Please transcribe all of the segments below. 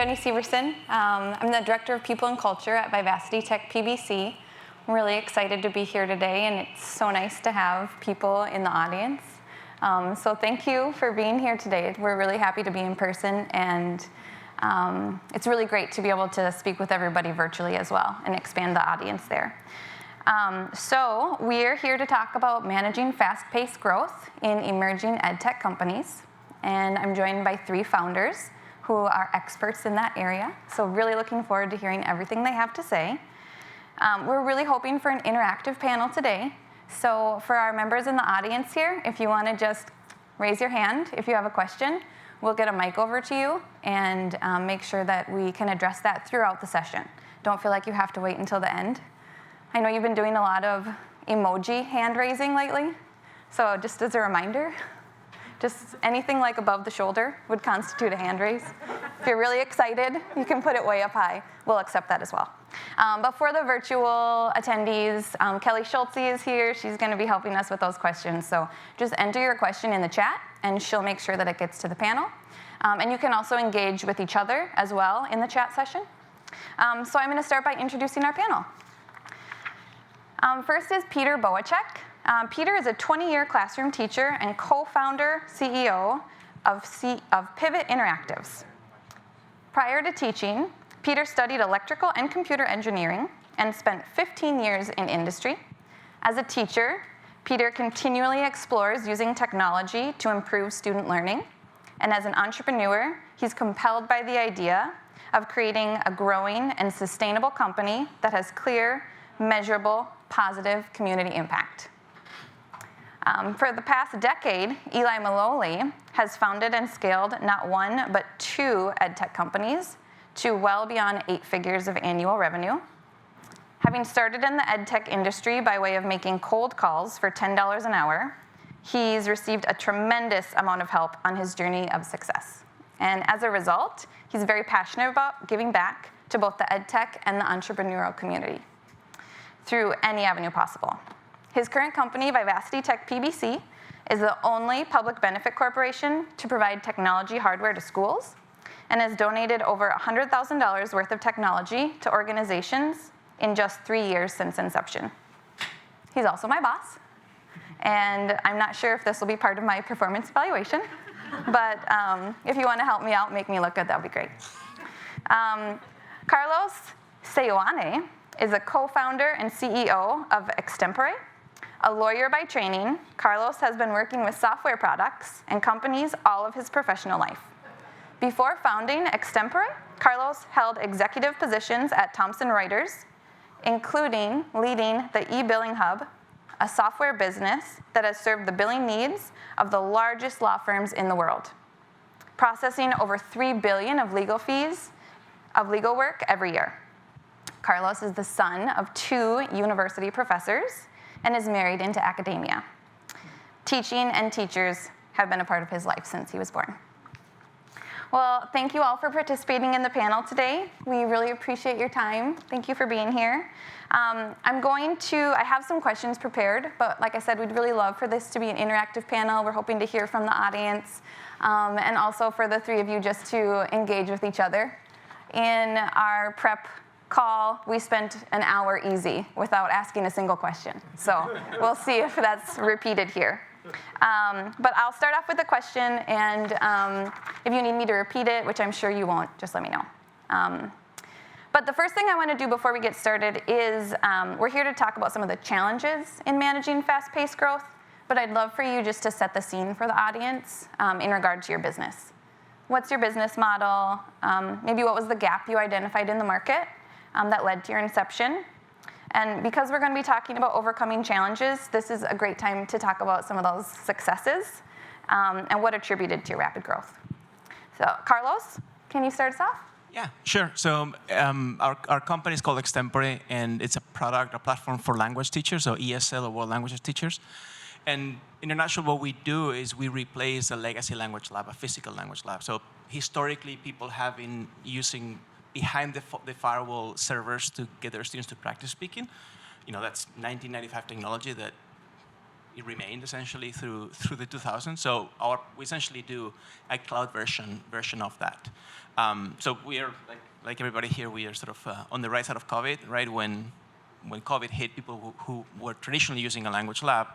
Jenni Severson. I'm the Director of People and Culture at Vivacity Tech PBC. I'm really excited to be here today, and it's so nice to have people in the audience. So thank you for being here today. We're really happy to be in person, and it's really great to be able to speak with everybody virtually as well and expand the audience there. So we're here to talk about managing fast-paced growth in emerging EdTech companies. And I'm joined by 3 founders who are experts in that area. So really looking forward to hearing everything they have to say. We're really hoping for an interactive panel today. So for our members in the audience here, if you want to just raise your hand if you have a question, we'll get a mic over to you and make sure that we can address that throughout the session. Don't feel like you have to wait until the end. I know you've been doing a lot of emoji hand raising lately. So just as a reminder, just anything like above the shoulder would constitute a hand raise. If you're really excited, you can put it way up high. We'll accept that as well. But for the virtual attendees, Kelly Schultze is here. She's going to be helping us with those questions. So just enter your question in the chat, and she'll make sure that it gets to the panel. And you can also engage with each other as well in the chat session. So I'm going to start by introducing our panel. First is Peter Boachek. Peter is a 20-year classroom teacher and co-founder, CEO of Pivot Interactives. Prior to teaching, Peter studied electrical and computer engineering and spent 15 years in industry. As a teacher, Peter continually explores using technology to improve student learning. And as an entrepreneur, he's compelled by the idea of creating a growing and sustainable company that has clear, measurable, positive community impact. For the past decade, Eli Maloley has founded and scaled not 1, but 2 EdTech companies to well beyond 8 figures of annual revenue. Having started in the EdTech industry by way of making cold calls for $10 an hour, he's received a tremendous amount of help on his journey of success. And as a result, he's very passionate about giving back to both the EdTech and the entrepreneurial community through any avenue possible. His current company, Vivacity Tech PBC, is the only public benefit corporation to provide technology hardware to schools and has donated over $100,000 worth of technology to organizations in just 3 years since inception. He's also my boss, and I'm not sure if this will be part of my performance evaluation, but if you want to help me out, make me look good, that would be great. Carlos Seoane is a co-founder and CEO of Extempore. A lawyer by training, Carlos has been working with software products and companies all of his professional life. Before founding Extempore, Carlos held executive positions at Thomson Reuters, including leading the e-billing hub, a software business that has served the billing needs of the largest law firms in the world, processing over $3 billion of legal fees of legal work every year. Carlos is the son of 2 university professors and is married into academia. Teaching and teachers have been a part of his life since he was born. Well, thank you all for participating in the panel today. We really appreciate your time. Thank you for being here. I have some questions prepared, but like I said, we'd really love for this to be an interactive panel. We're hoping to hear from the audience, and also for the 3 of you just to engage with each other. In our prep call, we spent an hour easy without asking a single question. So we'll see if that's repeated here. But I'll start off with a question, and if you need me to repeat it, which I'm sure you won't, just let me know. But the first thing I want to do before we get started is we're here to talk about some of the challenges in managing fast-paced growth, but I'd love for you just to set the scene for the audience in regard to your business. What's your business model? Maybe what was the gap you identified in the market that led to your inception? And because we're going to be talking about overcoming challenges, this is a great time to talk about some of those successes and what attributed to your rapid growth. So, Carlos, can you start us off? Yeah, sure. So our company is called Extempore, and it's a platform for language teachers, so ESL, or world languages teachers. And in a nutshell, what we do is we replace a legacy language lab, a physical language lab. So historically, people have been using behind the firewall servers to get their students to practice speaking. That's 1995 technology that it remained essentially through the 2000s. So we essentially do a cloud version of that. So we are, like everybody here, we are sort of on the right side of COVID, right? When COVID hit, people who were traditionally using a language lab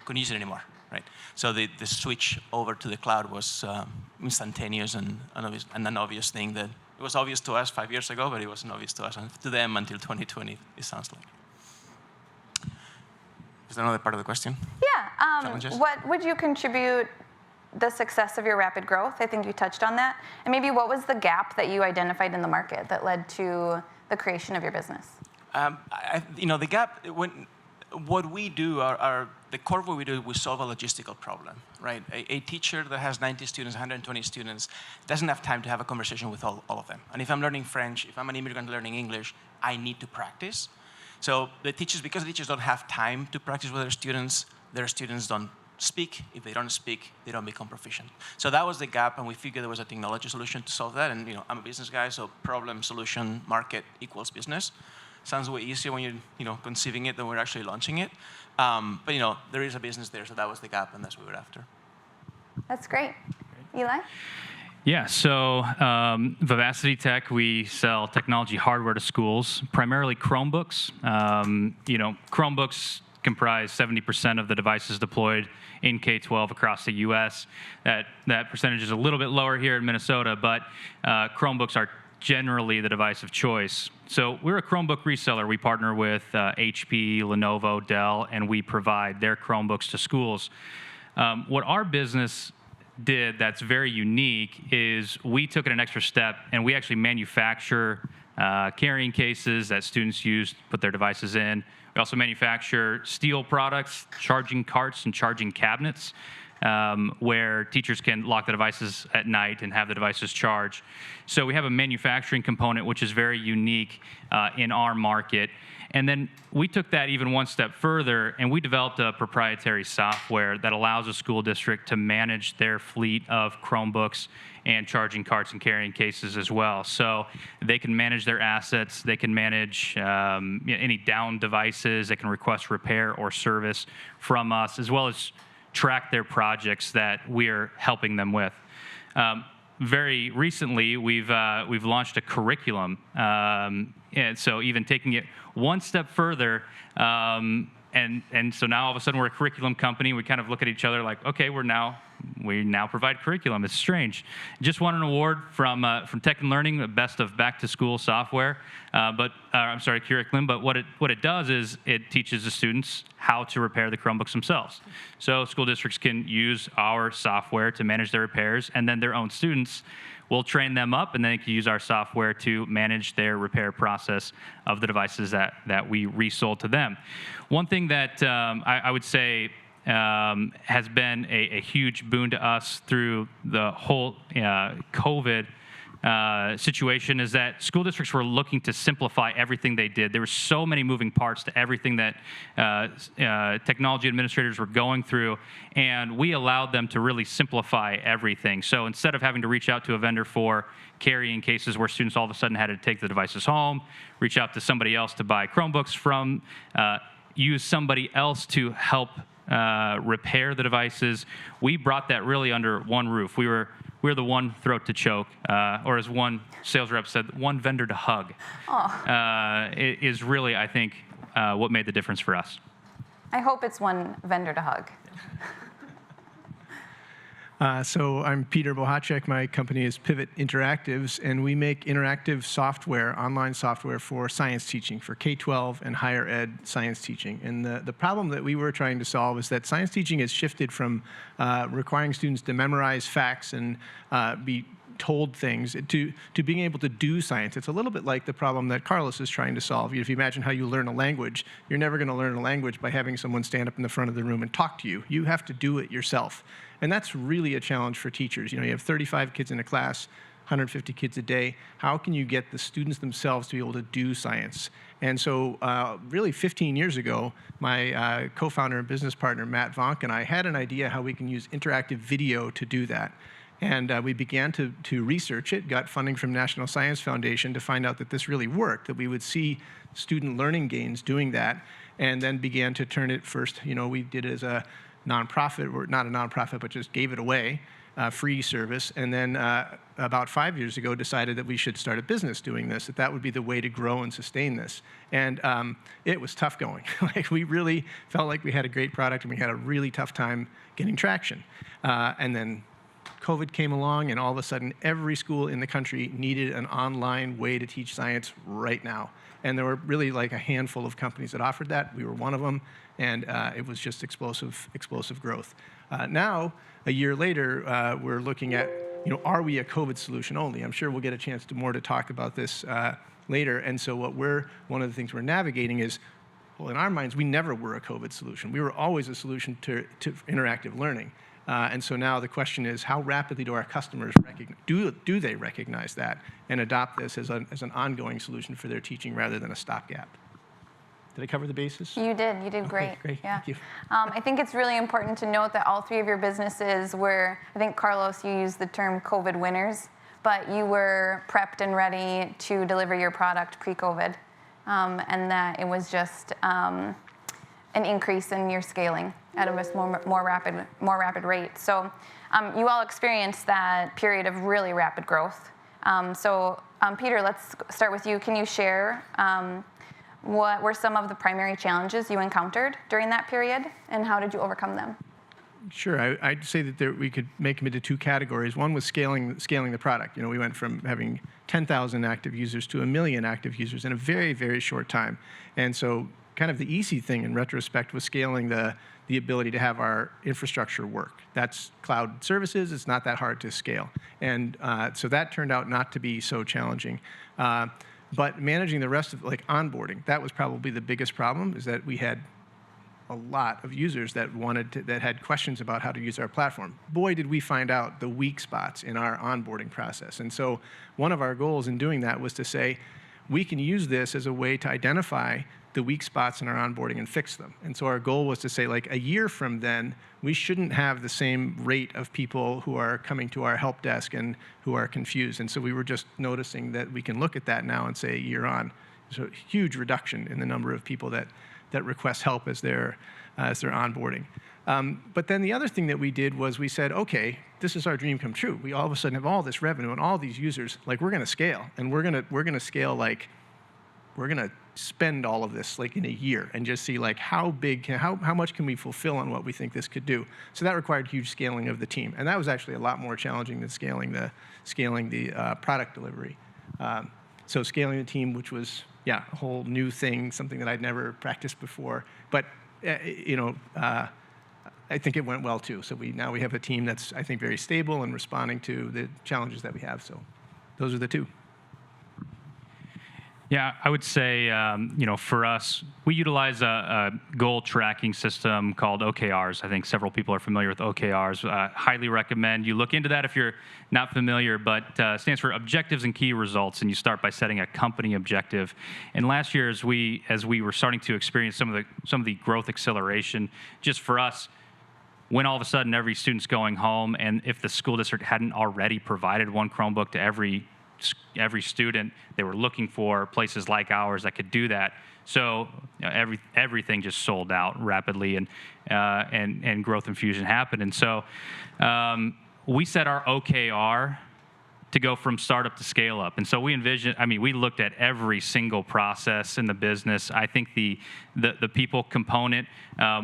couldn't use it anymore, right? So the switch over to the cloud was instantaneous and an obvious thing that it was obvious to us 5 years ago, but it wasn't obvious to us and to them until 2020, it sounds like. Is there another part of the question? Yeah. What would you contribute the success of your rapid growth? I think you touched on that. And maybe what was the gap that you identified in the market that led to the creation of your business? The gap, what we do, the core of what we do, we solve a logistical problem, right? A teacher that has 90 students, 120 students, doesn't have time to have a conversation with all of them. And if I'm learning French, if I'm an immigrant learning English, I need to practice. So because the teachers don't have time to practice with their students don't speak. If they don't speak, they don't become proficient. So that was the gap, and we figured there was a technology solution to solve that. And I'm a business guy, so problem, solution, market equals business. Sounds way easier when you're conceiving it than we're actually launching it. But there is a business there, so that was the gap, and that's what we were after. That's great. Eli? Yeah, so Vivacity Tech, we sell technology hardware to schools, primarily Chromebooks. Chromebooks comprise 70% of the devices deployed in K-12 across the U.S. That percentage is a little bit lower here in Minnesota, but Chromebooks are generally the device of choice. So we're a Chromebook reseller. We partner with HP, Lenovo, Dell, and we provide their Chromebooks to schools. What our business did that's very unique is we took it an extra step, and we actually manufacture carrying cases that students use to put their devices in. We also manufacture steel products, charging carts, and charging cabinets, where teachers can lock the devices at night and have the devices charge. So we have a manufacturing component which is very unique in our market. And then we took that even one step further, and we developed a proprietary software that allows a school district to manage their fleet of Chromebooks and charging carts and carrying cases as well. So they can manage their assets, they can manage any down devices, they can request repair or service from us, as well as track their projects that we're helping them with. Very recently, we've launched a curriculum, and so even taking it one step further, and so now all of a sudden we're a curriculum company. We kind of look at each other like, okay, we now provide curriculum. It's strange. Just won an award from Tech and Learning, the best of back to school software, curriculum. But what it does is it teaches the students how to repair the Chromebooks themselves. So school districts can use our software to manage their repairs, and then their own students will train them up, and then they can use our software to manage their repair process of the devices that we resold to them. One thing that I would say has been a huge boon to us through the whole COVID situation is that school districts were looking to simplify everything they did. There were so many moving parts to everything that technology administrators were going through, and we allowed them to really simplify everything. So instead of having to reach out to a vendor for carrying cases where students all of a sudden had to take the devices home, reach out to somebody else to buy Chromebooks from, use somebody else to help repair the devices, we brought that really under one roof. We're the one throat to choke, or as one sales rep said, one vendor to hug. It is really, I think, what made the difference for us. I hope it's one vendor to hug. So I'm Peter Bohacek. My company is Pivot Interactives, and we make interactive software, online software for science teaching, for K-12 and higher ed science teaching. And the problem that we were trying to solve is that science teaching has shifted from requiring students to memorize facts and be told things to being able to do science. It's a little bit like the problem that Carlos is trying to solve. If you imagine how you learn a language, you're never going to learn a language by having someone stand up in the front of the room and talk to you. You have to do it yourself. And that's really a challenge for teachers. You have 35 kids in a class, 150 kids a day. How can you get the students themselves to be able to do science? And so really 15 years ago, my co-founder and business partner, Matt Vonk, and I had an idea how we can use interactive video to do that. And we began to research it, got funding from National Science Foundation to find out that this really worked, that we would see student learning gains doing that. and then began to turn it first. We did it as a nonprofit, or not a nonprofit, but just gave it away, free service. And then about 5 years ago, decided that we should start a business doing this, that would be the way to grow and sustain this. And it was tough going. We really felt like we had a great product, and we had a really tough time getting traction. And then COVID came along, and all of a sudden, every school in the country needed an online way to teach science right now. And there were really like a handful of companies that offered that. We were one of them, and it was just explosive growth. Now, a year later, we're looking at, are we a COVID solution only? I'm sure we'll get a chance to talk about this later. And so one of the things we're navigating is, well, in our minds, we never were a COVID solution. We were always a solution to interactive learning. And so now the question is, how rapidly do our customers do they recognize that and adopt this as an ongoing solution for their teaching rather than a stopgap? Did I cover the basis? You did. You did great. Okay, great. Yeah. Thank you. I think it's really important to note that all three of your businesses were, I think, Carlos, you used the term COVID winners, but you were prepped and ready to deliver your product pre-COVID, and that it was just an increase in your scaling at a more rapid rate. So you all experienced that period of really rapid growth. Peter, let's start with you. Can you share what were some of the primary challenges you encountered during that period, and how did you overcome them? Sure. I'd say that we could make them into two categories. One was scaling the product. We went from having 10,000 active users to 1 million active users in a very, very short time. And so kind of the easy thing in retrospect was scaling the ability to have our infrastructure work. That's cloud services. It's not that hard to scale. And so that turned out not to be so challenging. But managing the rest of, onboarding, that was probably the biggest problem, is that we had a lot of users that had questions about how to use our platform. Boy, did we find out the weak spots in our onboarding process. And so one of our goals in doing that was to say, we can use this as a way to identify the weak spots in our onboarding and fix them. And so our goal was to say, a year from then, we shouldn't have the same rate of people who are coming to our help desk and who are confused. And so we were just noticing that we can look at that now and say, a year on, there's a huge reduction in the number of people that request help as they're onboarding. But then the other thing that we did was we said, okay, this is our dream come true. We all of a sudden have all this revenue and all these users. We're going to scale, and we're going to scale we're going to spend all of this in a year and just see how much can we fulfill on what we think this could do. So that required huge scaling of the team, and that was actually a lot more challenging than scaling the product delivery. So scaling the team, which was a whole new thing, something that I'd never practiced before, but I think it went well too. So now we have a team that's, I think, very stable and responding to the challenges that we have. So those are the two. Yeah, I would say, for us, we utilize a goal tracking system called OKRs. I think several people are familiar with OKRs. Highly recommend you look into that if you're not familiar, but stands for Objectives and Key Results, and you start by setting a company objective. And last year, as we were starting to experience some of the growth acceleration, just for us, when all of a sudden every student's going home, and if the school district hadn't already provided one Chromebook to every student, they were looking for places like ours that could do that. So everything just sold out rapidly, and growth infusion happened. And so we set our OKR to go from startup to scale up. And so we looked at every single process in the business. I think the people component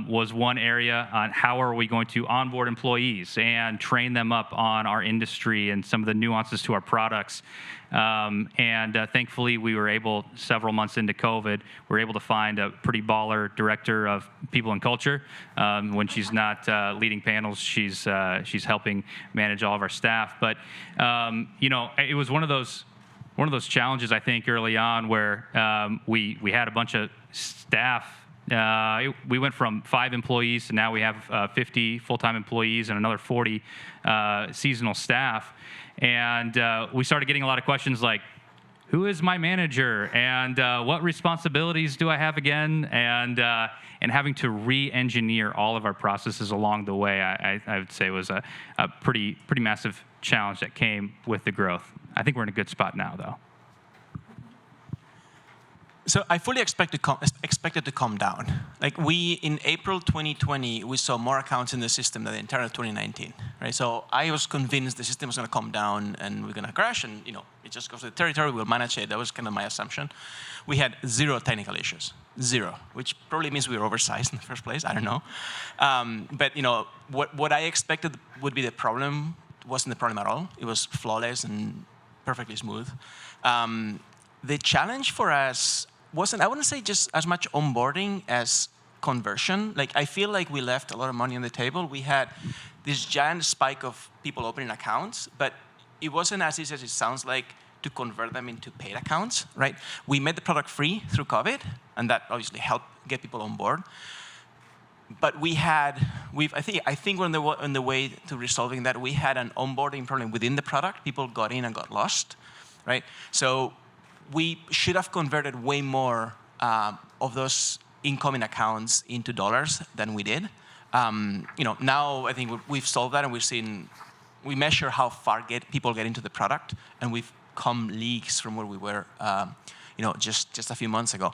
was one area on how are we going to onboard employees and train them up on our industry and some of the nuances to our products. Thankfully, we were able, several months into COVID, we were able to find a pretty baller director of people and culture. When she's not leading panels, she's helping manage all of our staff. But it was one of those challenges, I think, early on where we had a bunch of staff. We went from 5 employees to now we have 50 full-time employees and another 40 seasonal staff. And we started getting a lot of questions like, who is my manager? And what responsibilities do I have again? And having to re-engineer all of our processes along the way, I would say was a pretty massive challenge that came with the growth. I think we're in a good spot now, though. So I fully expect it to come down. Like in April 2020, we saw more accounts in the system than the entire 2019, right? So I was convinced the system was going to come down and we're going to crash, and it just goes to the territory. We'll manage it. That was kind of my assumption. We had 0 technical issues, 0, which probably means we were oversized in the first place. I don't know, but what I expected would be the problem wasn't the problem at all. It was flawless and perfectly smooth. The challenge for us wasn't, I wouldn't say just as much onboarding as conversion. Like, I feel like we left a lot of money on the table. We had this giant spike of people opening accounts, but it wasn't as easy as it sounds like to convert them into paid accounts, right? We made the product free through COVID, and that obviously helped get people on board. But I think we're on the way to resolving that. We had an onboarding problem within the product. People got in and got lost, right? So we should have converted way more of those incoming accounts into dollars than we did. Now I think we've solved that, and we measure how far people get into the product, and we've come leagues from where we were, just a few months ago.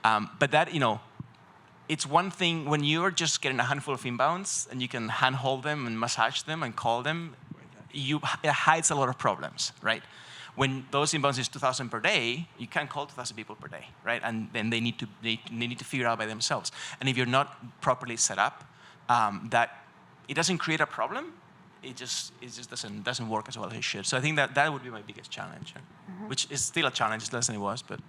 But that, it's one thing when you're just getting a handful of inbounds and you can handhold them and massage them and call them, it hides a lot of problems, right? When those inbounds is 2,000 per day, you can't call 2,000 people per day, right? And then they need to figure it out by themselves. And if you're not properly set up, that it doesn't create a problem. It just doesn't work as well as it should. So I think that would be my biggest challenge, which is still a challenge. It's less than it was, but.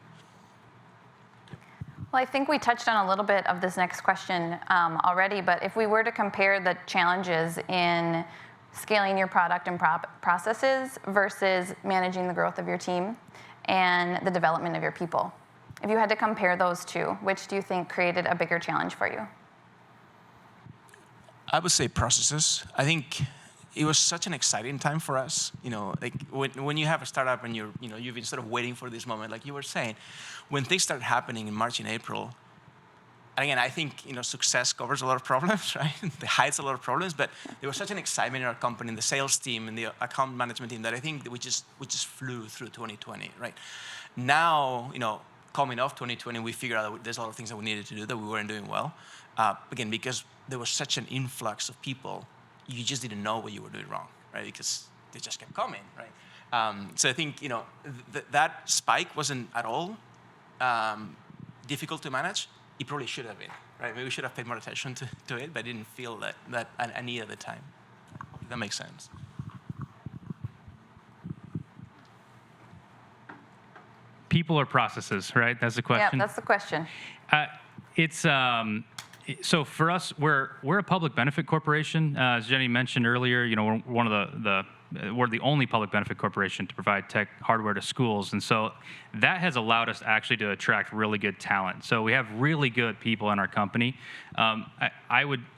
Well, I think we touched on a little bit of this next question already, but if we were to compare the challenges in scaling your product and processes versus managing the growth of your team and the development of your people, if you had to compare those two, which do you think created a bigger challenge for you? I would say processes. I think it was such an exciting time for us. Like when you have a startup and you've been sort of waiting for this moment, like you were saying, when things started happening in March and April. And again, I think success covers a lot of problems, right? It hides a lot of problems, but there was such an excitement in our company, in the sales team, and the account management team, that I think that we just flew through 2020, right? Now, coming off 2020, we figured out that there's a lot of things that we needed to do that we weren't doing well. Again, because there was such an influx of people, you just didn't know what you were doing wrong, right? Because they just kept coming, right? So I think that spike wasn't at all difficult to manage. It probably should have been, right? Maybe we should have paid more attention to it, but I didn't feel that I needed at the time. If that makes sense. People or processes, right? That's the question. Yeah, that's the question. So for us, we're a public benefit corporation. As Jenni mentioned earlier, we're one of we're the only public benefit corporation to provide tech hardware to schools, and so that has allowed us actually to attract really good talent. So we have really good people in our company. I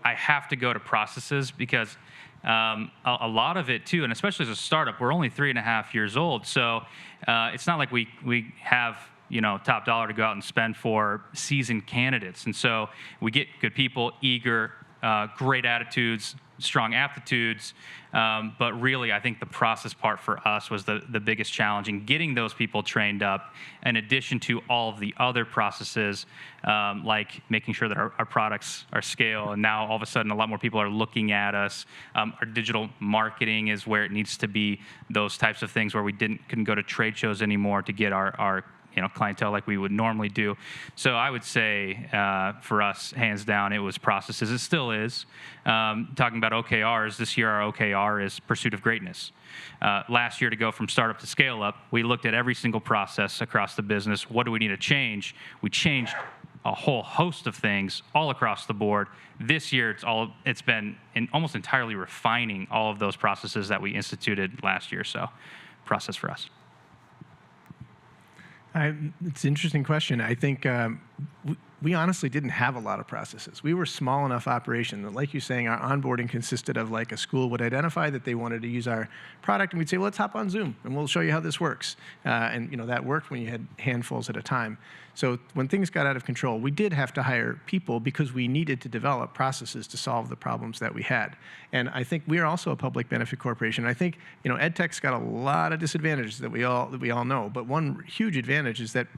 have to go to processes because a lot of it too, and especially as a startup, we're only 3.5 years old, so it's not like we have top dollar to go out and spend for seasoned candidates. And so we get good people, eager, great attitudes, strong aptitudes. But really, I think the process part for us was the biggest challenge in getting those people trained up, in addition to all of the other processes, like making sure that our products are scale. And now all of a sudden, a lot more people are looking at us. Our digital marketing is where it needs to be, those types of things where we couldn't go to trade shows anymore to get our clientele like we would normally do. So I would say for us, hands down, it was processes. It still is. Talking about OKRs, this year our OKR is pursuit of greatness. Last year, to go from startup to scale up, we looked at every single process across the business. What do we need to change? We changed a whole host of things all across the board. This year, it's been almost entirely refining all of those processes that we instituted last year. So process for us. It's an interesting question. I think we honestly didn't have a lot of processes. We were a small enough operation that, like you're saying, our onboarding consisted of like a school would identify that they wanted to use our product, and we'd say, well, let's hop on Zoom, and we'll show you how this works. And that worked when you had handfuls at a time. So when things got out of control, we did have to hire people because we needed to develop processes to solve the problems that we had. And I think we are also a public benefit corporation. I think EdTech's got a lot of disadvantages that we all know, but one huge advantage is that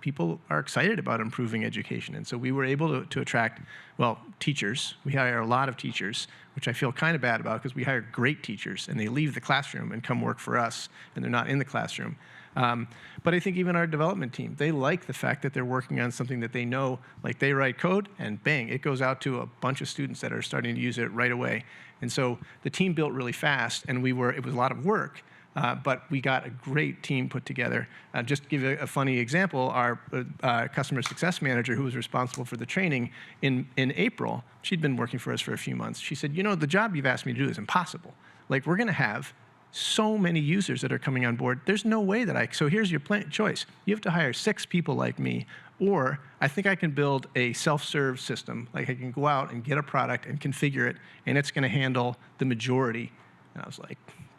people are excited about improving education. And so we were able to attract, well, teachers. We hire a lot of teachers, which I feel kind of bad about because we hire great teachers and they leave the classroom and come work for us and they're not in the classroom. But I think even our development team, they like the fact that they're working on something that they know, like they write code and bang, it goes out to a bunch of students that are starting to use it right away. And so the team built really fast and it was a lot of work. But we got a great team put together. Just to give you a funny example, our customer success manager, who was responsible for the training in April, she'd been working for us for a few months. She said, the job you've asked me to do is impossible. Like, we're going to have so many users that are coming on board. There's no way that so here's your choice. You have to hire 6 people like me, or I think I can build a self-serve system. Like, I can go out and get a product and configure it, and it's going to handle the majority. And I was like,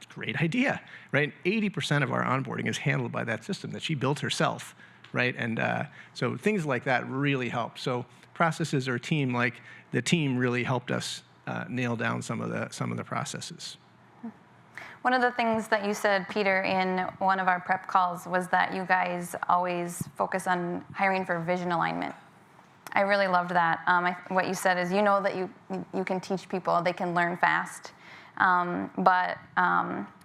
great idea, right? 80% of our onboarding is handled by that system that she built herself, right? And so things like that really help. So processes or team, like the team really helped us nail down some of the processes. One of the things that you said, Peter, in one of our prep calls was that you guys always focus on hiring for vision alignment. I really loved that. What you said is, that you can teach people, they can learn fast. But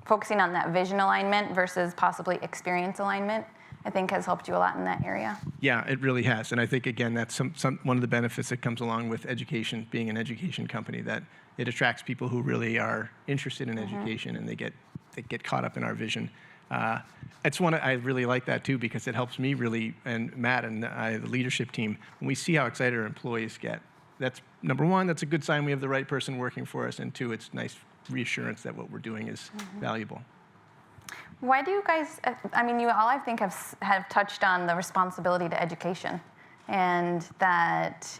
focusing on that vision alignment versus possibly experience alignment, I think has helped you a lot in that area. Yeah, it really has. And I think, again, that's one of the benefits that comes along with education, being an education company, that it attracts people who really are interested in education and they get caught up in our vision. It's one I really like that too, because it helps me really, and Matt and the leadership team, when we see how excited our employees get. That's number one, that's a good sign we have the right person working for us, and 2, it's nice reassurance that what we're doing is valuable. Why do you guys, you all I think have touched on the responsibility to education, and that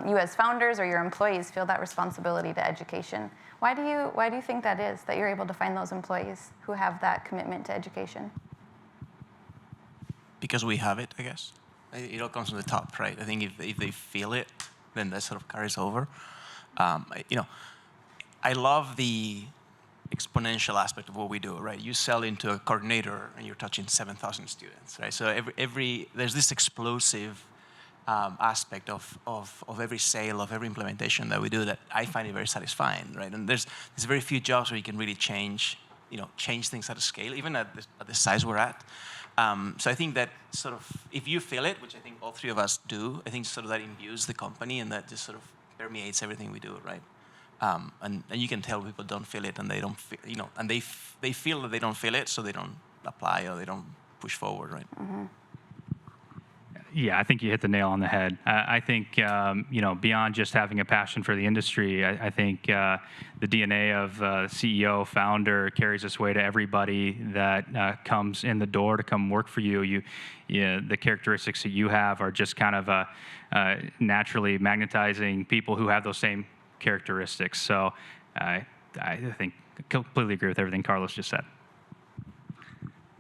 you as founders or your employees feel that responsibility to education. Why do you think that is, that you're able to find those employees who have that commitment to education? Because we have it, I guess. It all comes from the top, right? I think if they feel it, then that sort of carries over. I love the exponential aspect of what we do, right? You sell into a coordinator and you're touching 7,000 students, right? So there's this explosive aspect of every sale, of every implementation that we do that I find it very satisfying, right? And there's very few jobs where you can really change things at a scale, even at the size we're at. So I think that sort of, if you feel it, which I think all 3 of us do, I think sort of that imbues the company and that just sort of permeates everything we do, right? And you can tell people don't feel it and they don't feel, and they feel that they don't feel it, so they don't apply or they don't push forward, right? Mm-hmm. Yeah, I think you hit the nail on the head. I think, beyond just having a passion for the industry, I think the DNA of CEO, founder carries its way to everybody that comes in the door to come work for you. The characteristics that you have are just kind of naturally magnetizing people who have those same characteristics. So I think I completely agree with everything Carlos just said.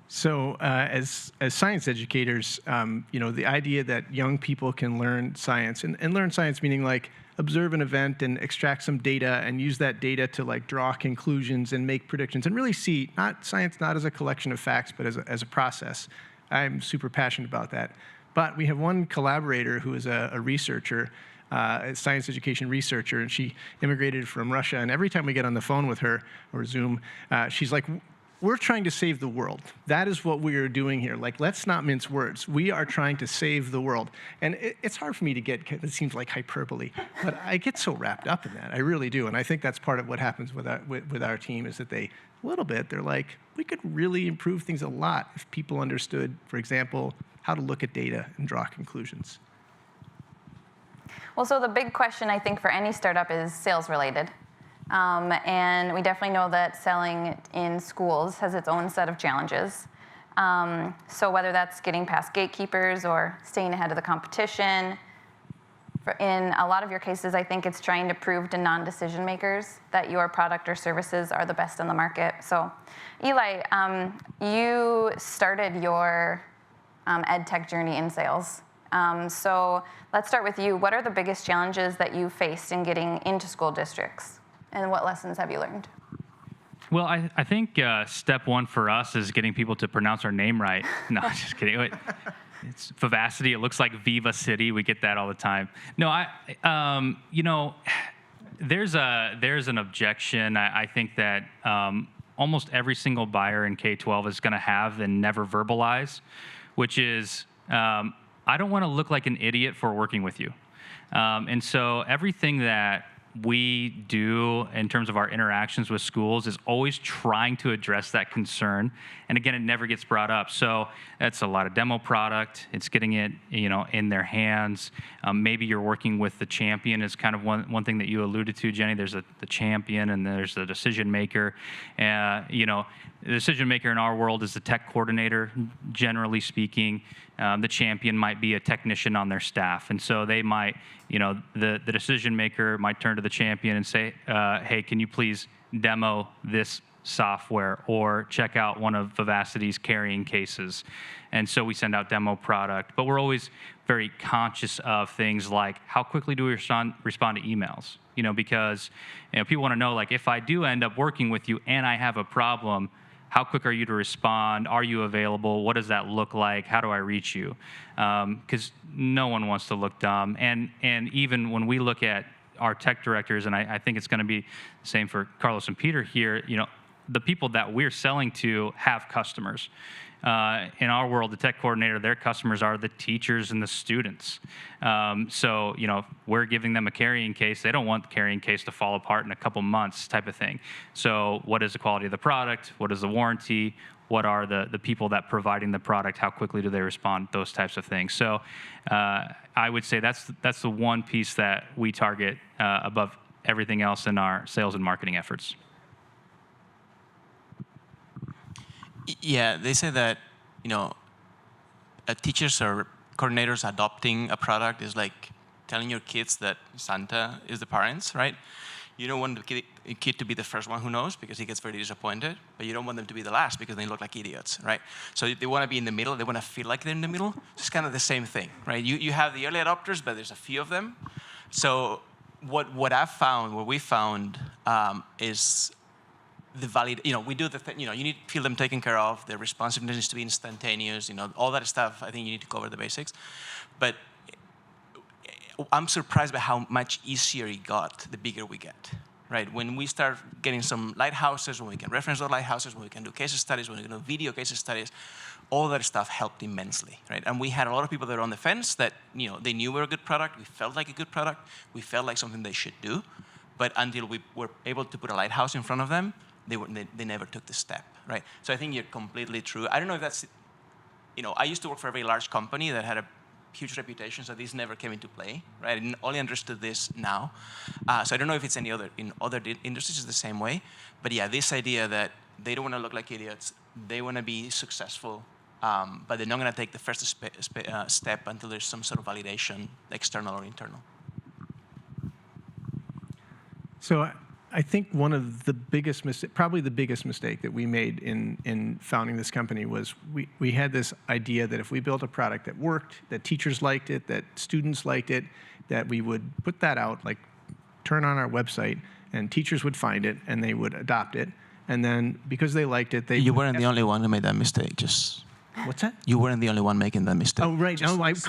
So as science educators, the idea that young people can learn science, and learn science meaning like observe an event and extract some data and use that data to like draw conclusions and make predictions and really see science not as a collection of facts, but as a process. I'm super passionate about that. But we have one collaborator who is a researcher, a science education researcher, and she immigrated from Russia. And every time we get on the phone with her or Zoom, she's like, we're trying to save the world. That is what we are doing here. Like, let's not mince words. We are trying to save the world. And it's hard for me to get, it seems like hyperbole, but I get so wrapped up in that. I really do. And I think that's part of what happens with our team is that they're like, we could really improve things a lot if people understood, for example, how to look at data and draw conclusions. Well, so the big question, I think, for any startup is sales related. And we definitely know that selling in schools has its own set of challenges. So whether that's getting past gatekeepers or staying ahead of the competition, in a lot of your cases, I think it's trying to prove to non-decision makers that your product or services are the best in the market. So Eli, you started your EdTech journey in sales. So let's start with you. What are the biggest challenges that you faced in getting into school districts? And what lessons have you learned? Well, I think step one for us is getting people to pronounce our name right. No, just kidding. It's Vivacity. It looks like Vivacity. We get that all the time. No, there's an objection. I think that almost every single buyer in K-12 is going to have and never verbalize, which is, I don't want to look like an idiot for working with you. And so everything that we do in terms of our interactions with schools is always trying to address that concern. And again, it never gets brought up. So that's a lot of demo product. It's getting it, in their hands. Maybe you're working with the champion is kind of one thing that you alluded to, Jenny. There's the champion and there's the decision maker. The decision maker in our world is the tech coordinator, generally speaking. The champion might be a technician on their staff. And so they might, the decision maker might turn to the champion and say, hey, can you please demo this software or check out one of Vivacity's carrying cases? And so we send out demo product. But we're always very conscious of things like how quickly do we respond to emails? Because people want to know, like, if I do end up working with you and I have a problem, how quick are you to respond? Are you available? What does that look like? How do I reach you? Because no one wants to look dumb. And even when we look at our tech directors, and I think it's going to be the same for Carlos and Peter here, the people that we're selling to have customers. In our world, the tech coordinator, their customers are the teachers and the students. So, we're giving them a carrying case. They don't want the carrying case to fall apart in a couple months type of thing. So what is the quality of the product? What is the warranty? What are the people that providing the product? How quickly do they respond? Those types of things. So I would say that's the one piece that we target above everything else in our sales and marketing efforts. Yeah, they say that, teachers or coordinators adopting a product is like telling your kids that Santa is the parents, right? You don't want the kid to be the first one who knows because he gets very disappointed, but you don't want them to be the last because they look like idiots, right? So they want to be in the middle. They want to feel like they're in the middle. It's kind of the same thing, right? You have the early adopters, but there's a few of them. So what we found is the valid, we do the thing, you need to feel them taken care of. The responsiveness needs to be instantaneous, all that stuff. I think you need to cover the basics. But I'm surprised by how much easier it got the bigger we get, right? When we start getting some lighthouses, when we can reference those lighthouses, when we can do case studies, when we can do video case studies, all that stuff helped immensely, right? And we had a lot of people that were on the fence that, they knew we were a good product. We felt like a good product. We felt like something they should do. But until we were able to put a lighthouse in front of them, they never took the step, right? So I think you're completely true. I don't know if that's, I used to work for a very large company that had a huge reputation, so this never came into play, right? I only understood this now. So I don't know if it's in other industries it's the same way. But yeah, this idea that they don't want to look like idiots, they want to be successful, but they're not going to take the first step until there's some sort of validation, external or internal. So I think one of the biggest probably the biggest mistake that we made in founding this company was we had this idea that if we built a product that worked, that teachers liked it, that students liked it, that we would put that out, like turn on our website, and teachers would find it and they would adopt it. And then because they liked it, You weren't the only one who made that mistake, just... What's that? You weren't the only one making that mistake. Oh, right.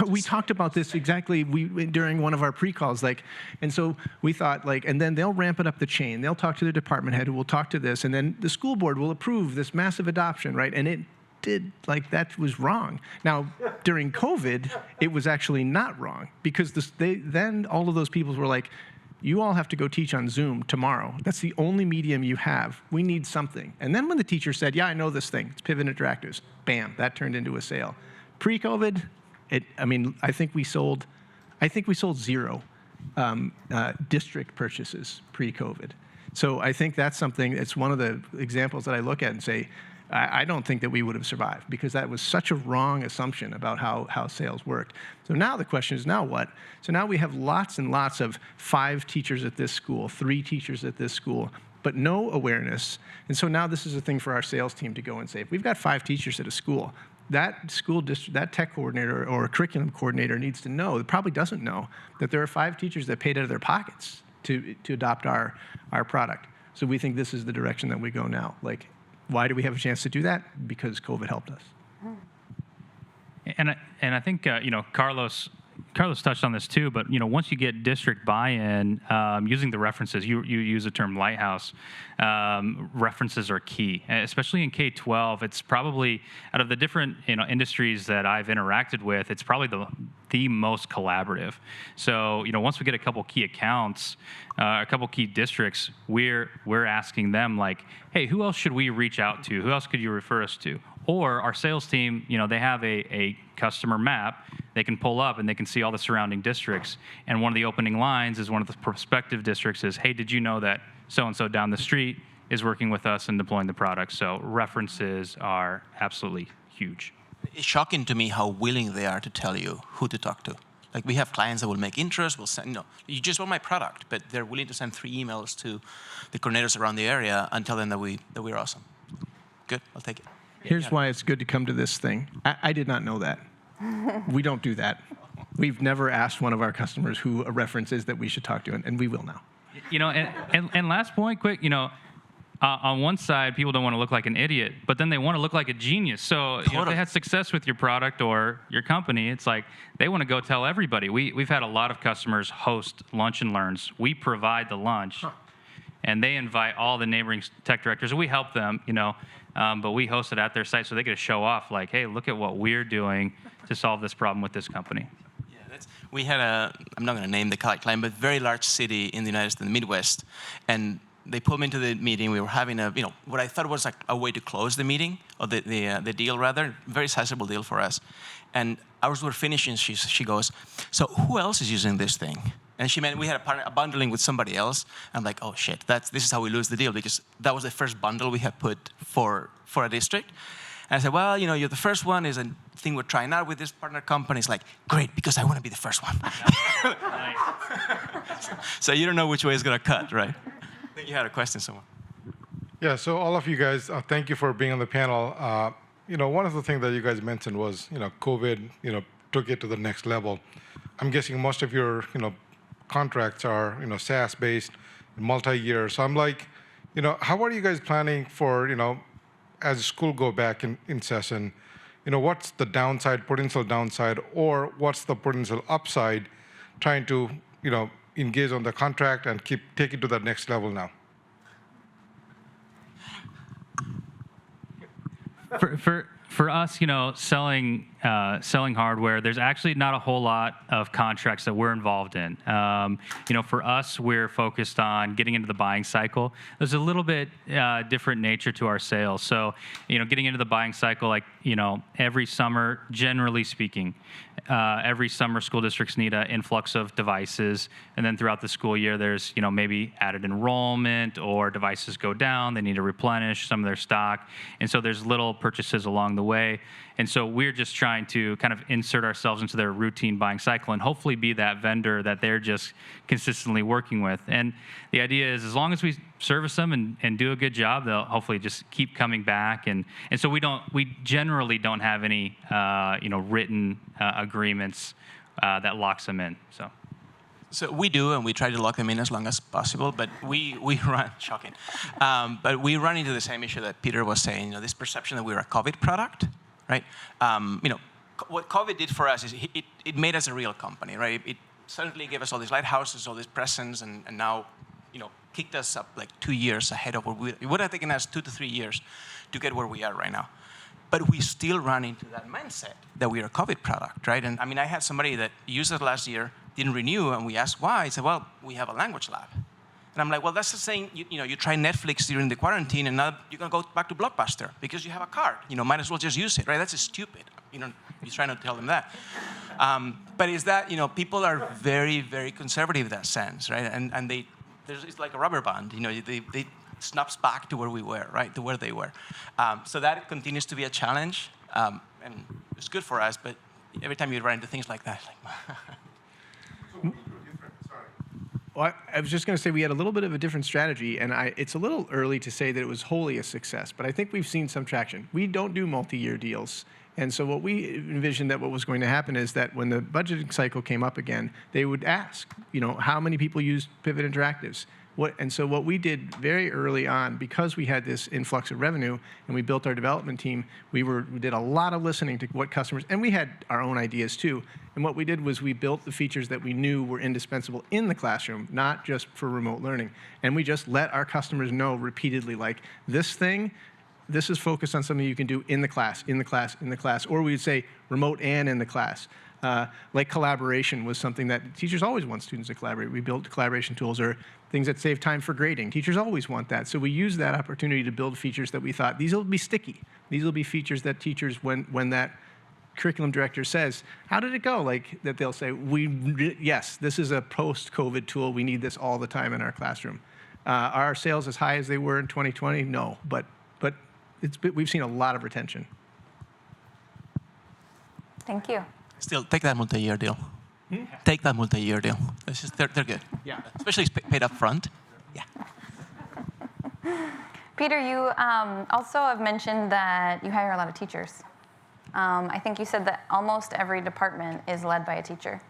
We talked about this exactly during one of our pre-calls. And so we thought, and then they'll ramp it up the chain. They'll talk to the department head who will talk to this, and then the school board will approve this massive adoption, right? And it did, that was wrong. Now, during COVID, it was actually not wrong because then all of those people were like, you all have to go teach on Zoom tomorrow. That's the only medium you have. We need something. And then when the teacher said, yeah, I know this thing, it's Pivot Interactives, bam, that turned into a sale. Pre-COVID, I think we sold 0 district purchases pre-COVID. So I think that's something, it's one of the examples that I look at and say, I don't think that we would have survived because that was such a wrong assumption about how sales worked. So now the question is, now what? So now we have lots and lots of 5 teachers at this school, 3 teachers at this school, but no awareness. And so now this is a thing for our sales team to go and say, if we've got 5 teachers at a school, that school district, that tech coordinator or curriculum coordinator needs to know, probably doesn't know, that there are 5 teachers that paid out of their pockets to adopt our product. So we think this is the direction that we go now. Why do we have a chance to do that? Because COVID helped us. I think Carlos touched on this too, but once you get district buy-in, using the references, you use the term lighthouse. References are key, especially in K-12. It's probably out of the different industries that I've interacted with, it's probably the most collaborative. So once we get a couple key accounts, a couple key districts, we're asking them like, hey, who else should we reach out to? Who else could you refer us to? Or our sales team, they have a customer map they can pull up and they can see all the surrounding districts. And one of the opening lines is one of the prospective districts is, hey, did you know that so-and-so down the street is working with us and deploying the product? So references are absolutely huge. It's shocking to me how willing they are to tell you who to talk to. Like we have clients that will make intros, will send, you just want my product, but they're willing to send 3 emails to the coordinators around the area and tell them that we're awesome. Good, I'll take it. Here's why it's good to come to this thing. I did not know that. We don't do that. We've never asked one of our customers who a reference is that we should talk to, and we will now. And last point, quick, on one side, people don't want to look like an idiot, but then they want to look like a genius. So if they had success with your product or your company, it's like they want to go tell everybody. We've had a lot of customers host lunch and learns. We provide the lunch, and they invite all the neighboring tech directors. We help them, but we host it at their site so they get to show off like, hey, look at what we're doing to solve this problem with this company. We had I'm not going to name the client, but very large city in the United States, in the Midwest, and they pulled me into the meeting. We were having what I thought was like a way to close the meeting, or the deal rather, very sizable deal for us. And ours were finishing, she goes, so who else is using this thing? And she meant we had a bundling with somebody else. I'm like, oh shit, this is how we lose the deal, because that was the first bundle we had put for a district. And I said, well, you're the first one is a thing we're trying out with this partner company. It's like, great, because I want to be the first one. So you don't know which way it's going to cut, right? I think you had a question, someone. Yeah, so all of you guys, thank you for being on the panel. One of the things that you guys mentioned was, COVID, took it to the next level. I'm guessing most of your, contracts are, SaaS-based, multi-year. So I'm like, how are you guys planning for, as school go back in session, what's the potential downside, or what's the potential upside trying to, engage on the contract and take it to that next level now? For us, selling hardware, there's actually not a whole lot of contracts that we're involved in. For us, we're focused on getting into the buying cycle. There's a little bit different nature to our sales. So, getting into the buying cycle, like, every summer, generally speaking, every summer school districts need an influx of devices, and then throughout the school year, there's maybe added enrollment or devices go down. They need to replenish some of their stock, and so there's little purchases along the way. And so we're just trying to kind of insert ourselves into their routine buying cycle and hopefully be that vendor that they're just consistently working with. And the idea is, as long as we service them and do a good job, they'll hopefully just keep coming back. And so we generally don't have any written agreements that locks them in. So we do, and we try to lock them in as long as possible, but we run, shocking, but we run into the same issue that Peter was saying, this perception that we're a COVID product, right? What COVID did for us is it made us a real company, right? It suddenly gave us all these lighthouses, all this presence, and now, kicked us up like 2 years ahead of it would have taken us 2 to 3 years to get where we are right now. But we still run into that mindset that we're a COVID product, right? And I had somebody that used it last year, didn't renew, and we asked why. He said, well, we have a language lab. And I'm like, well, that's the same, you try Netflix during the quarantine, and now you're going to go back to Blockbuster because you have a card. Might as well just use it, right? That's stupid. You try not to tell them that. But is that, people are very, very conservative in that sense, right? And it's like a rubber band. They snaps back to where we were, right? To where they were. So that continues to be a challenge, and it's good for us. But every time you run into things like that, Well, I was just going to say we had a little bit of a different strategy, and it's a little early to say that it was wholly a success, but I think we've seen some traction. We don't do multi-year deals, And so what we envisioned that what was going to happen is that when the budgeting cycle came up again, they would ask, how many people used Pivot Interactives? And so what we did very early on, because we had this influx of revenue and we built our development team, we did a lot of listening to what customers, and we had our own ideas too. And what we did was we built the features that we knew were indispensable in the classroom, not just for remote learning. And we just let our customers know repeatedly, like, this is focused on something you can do in the class, in the class, in the class, or we would say remote and in the class. Like collaboration was something that teachers always want students to collaborate. We built collaboration tools or things that save time for grading. Teachers always want that. So we used that opportunity to build features that we thought, these will be sticky. These will be features that teachers, when that curriculum director says, how did it go? Like, that they'll say, yes, this is a post-COVID tool. We need this all the time in our classroom. Are our sales as high as they were in 2020? No, but we've seen a lot of retention. Thank you. Still, take that multi-year deal. Take that multi-year deal. They're good. Yeah. Especially paid up front. Yeah. Peter, you also have mentioned that you hire a lot of teachers. I think you said that almost every department is led by a teacher.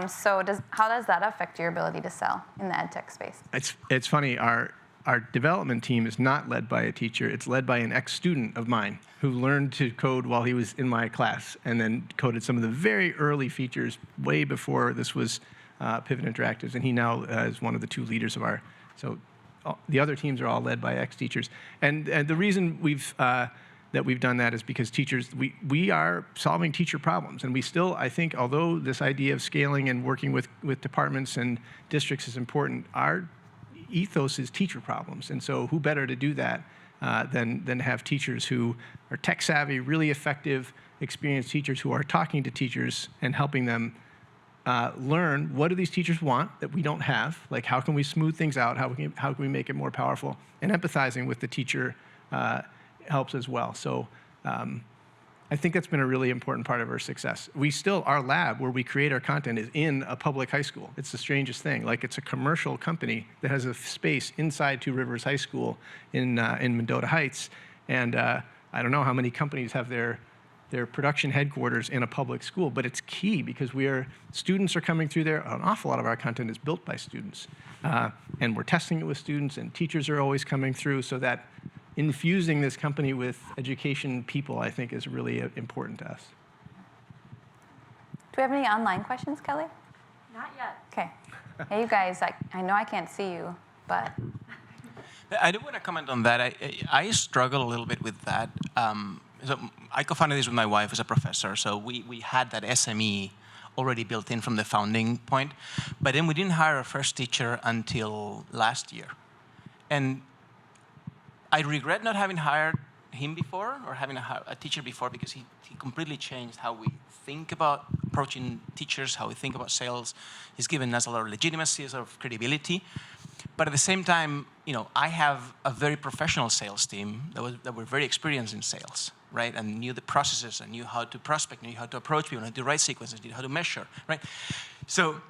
So how does that affect your ability to sell in the EdTech space? It's funny. Our development team is not led by a teacher. It's led by an ex-student of mine who learned to code while he was in my class and then coded some of the very early features way before this was Pivot Interactives. And he now is one of the 2 leaders of our. So the other teams are all led by ex-teachers. And the reason that we've done that is because teachers, we are solving teacher problems. And we still, I think, although this idea of scaling and working with departments and districts is important, our ethos is teacher problems, and so who better to do that than have teachers who are tech savvy, really effective, experienced teachers who are talking to teachers and helping them learn what do these teachers want that we don't have, like how can we smooth things out, how can we make it more powerful, and empathizing with the teacher helps as well. So I think that's been a really important part of our success. Our lab where we create our content is in a public high school. It's the strangest thing. Like, it's a commercial company that has a space inside Two Rivers High School in Mendota Heights. And I don't know how many companies have their production headquarters in a public school, but it's key because students are coming through there. An awful lot of our content is built by students. And we're testing it with students, and teachers are always coming through, so that infusing this company with education people, I think, is really important to us. Do we have any online questions, Kelly? Not yet. Okay. Hey, you guys, I know I can't see you, but. I do want to comment on that. I struggle a little bit with that. So I co-founded this with my wife as a professor, so we had that SME already built in from the founding point. But then we didn't hire our first teacher until last year. And I regret not having hired him before or having a teacher before, because he completely changed how we think about approaching teachers, how we think about sales. He's given us a lot of legitimacy, a lot of credibility. But at the same time, I have a very professional sales team that were very experienced in sales, right? And knew the processes, and knew how to prospect, knew how to approach people, knew the right sequences, knew how to measure, right? So,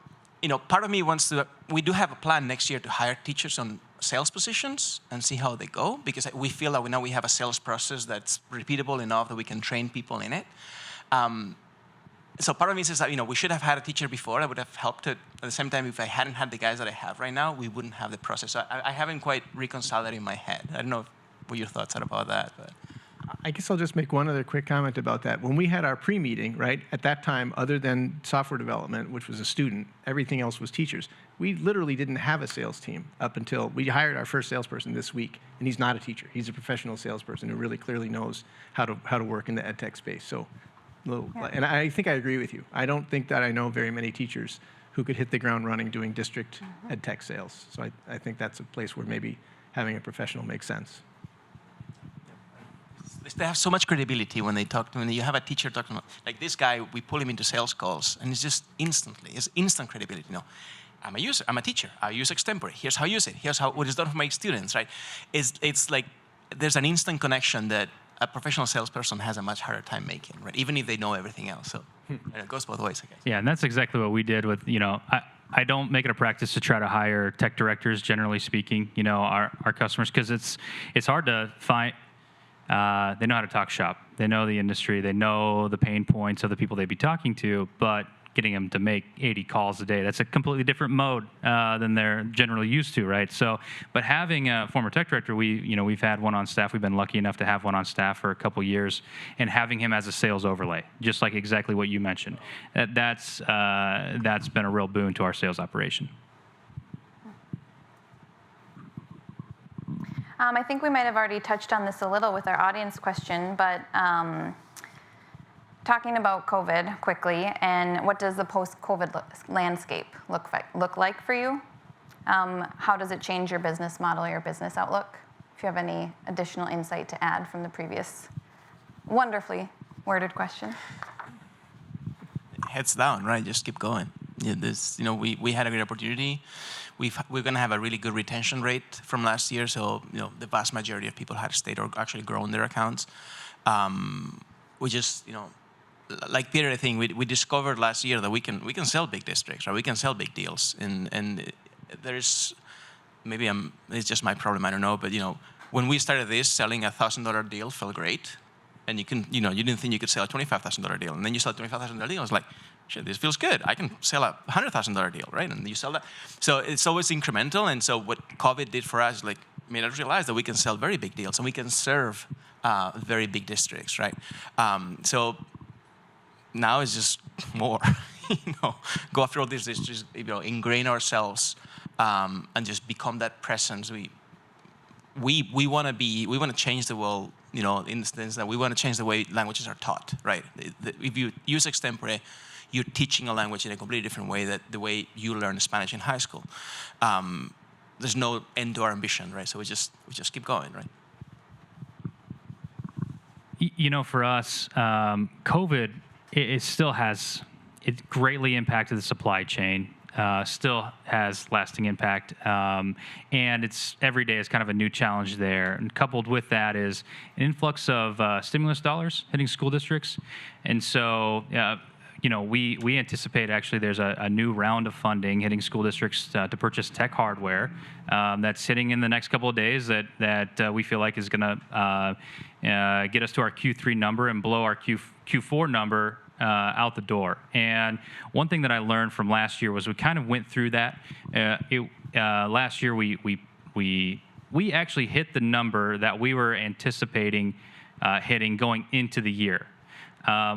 part of me wants to. We do have a plan next year to hire teachers on sales positions and see how they go, because we feel that now we have a sales process that's repeatable enough that we can train people in it. So part of me says that we should have had a teacher before. That would have helped it. At the same time, if I hadn't had the guys that I have right now, we wouldn't have the process. So I haven't quite reconciled that in my head. I don't know what your thoughts are about that. But. I guess I'll just make one other quick comment about that. When we had our pre-meeting, right, at that time, other than software development, which was a student, everything else was teachers. We literally didn't have a sales team up until we hired our first salesperson this week, and he's not a teacher. He's a professional salesperson who really clearly knows how to work in the EdTech space. So, and I think I agree with you. I don't think that I know very many teachers who could hit the ground running doing district EdTech sales. So I think that's a place where maybe having a professional makes sense. They have so much credibility when they talk to me. When you have a teacher talking about, like this guy, we pull him into sales calls, and it's just it's instant credibility. I'm a user, I'm a teacher, I use Extempore. Here's how I use it. Here's what is done for my students, right? It's like there's an instant connection that a professional salesperson has a much harder time making, right? Even if they know everything else. So it goes both ways, I guess. Yeah, and that's exactly what we did with, I don't make it a practice to try to hire tech directors, generally speaking, our customers, because it's hard to find. they know how to talk shop. They know the industry. They know the pain points of the people they'd be talking to, but getting them to make 80 calls a day, that's a completely different mode than they're generally used to, right? So, but having a former tech director, we've had one on staff. We've been lucky enough to have one on staff for a couple years, and having him as a sales overlay, just like exactly what you mentioned, that's been a real boon to our sales operation. I think we might have already touched on this a little with our audience question, but talking about COVID quickly, and what does the post-COVID landscape look like for you? How does it change your business model, your business outlook? If you have any additional insight to add from the previous wonderfully worded question. Heads down, right? Just keep going. Yeah, we had a great opportunity. We're going to have a really good retention rate from last year. So, the vast majority of people had stayed or actually grown their accounts. We just, like Peter, I think we discovered last year that we can sell big districts, right? We can sell big deals, and there's maybe it's just my problem, I don't know, but when we started this, selling a $1,000 deal felt great, and you didn't think you could sell a $25,000 deal, and then you sell a $25,000 deal. It's like, shit, this feels good. I can sell a $100,000 deal, right? And you sell that. So it's always incremental. And so what COVID did for us, made us realize that we can sell very big deals and we can serve very big districts, right? So now it's just more, go after all these districts, ingrain ourselves and just become that presence. We want to change the world, in the sense that we want to change the way languages are taught, right? If you use Extempore, you're teaching a language in a completely different way than the way you learn Spanish in high school. There's no end to our ambition, right? So we just keep going, right? For us, COVID, it greatly impacted the supply chain. Still has lasting impact, and it's every day is kind of a new challenge there. And coupled with that is an influx of stimulus dollars hitting school districts, and so we anticipate actually there's a new round of funding hitting school districts to purchase tech hardware that's hitting in the next couple of days that we feel like is going to get us to our Q3 number and blow our Q4 number out the door. And one thing that I learned from last year was we kind of went through that. Last year we actually hit the number that we were anticipating hitting going into the year.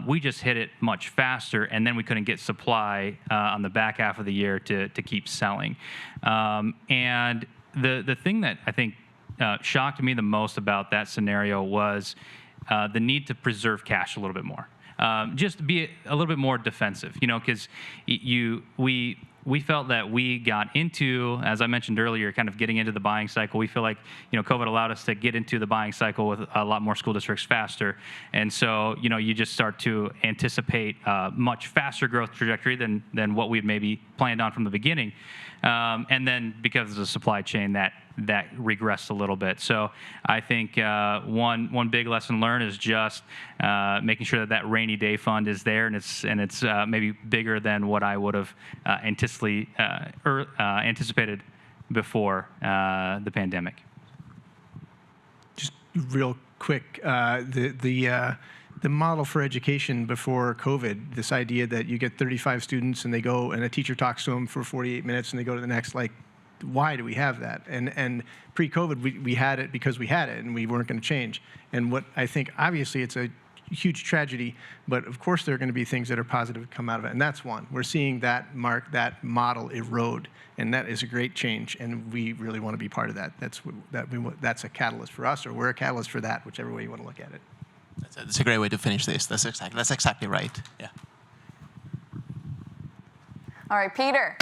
We just hit it much faster, and then we couldn't get supply on the back half of the year to keep selling. And the thing that I think shocked me the most about that scenario was the need to preserve cash a little bit more. Just to be a little bit more defensive, because we felt that we got into, as I mentioned earlier, kind of getting into the buying cycle. We feel like, COVID allowed us to get into the buying cycle with a lot more school districts faster. And so, you just start to anticipate a much faster growth trajectory than what we'd maybe planned on from the beginning. And then because of the supply chain, that regressed a little bit. So I think one big lesson learned is just making sure that rainy day fund is there, and it's maybe bigger than what I would have anticipated before the pandemic. Just real quick, the model for education before COVID, this idea that you get 35 students and they go and a teacher talks to them for 48 minutes and they go to the next, why do we have that? And pre-COVID, we had it because we had it and we weren't going to change. And what I think, obviously, it's a huge tragedy, but of course there are going to be things that are positive come out of it, and that's one. We're seeing that model erode, and that is a great change, and we really want to be part of that. That's a catalyst for us, or we're a catalyst for that, whichever way you want to look at it. That's a great way to finish this. That's exactly right. Yeah. All right, Peter.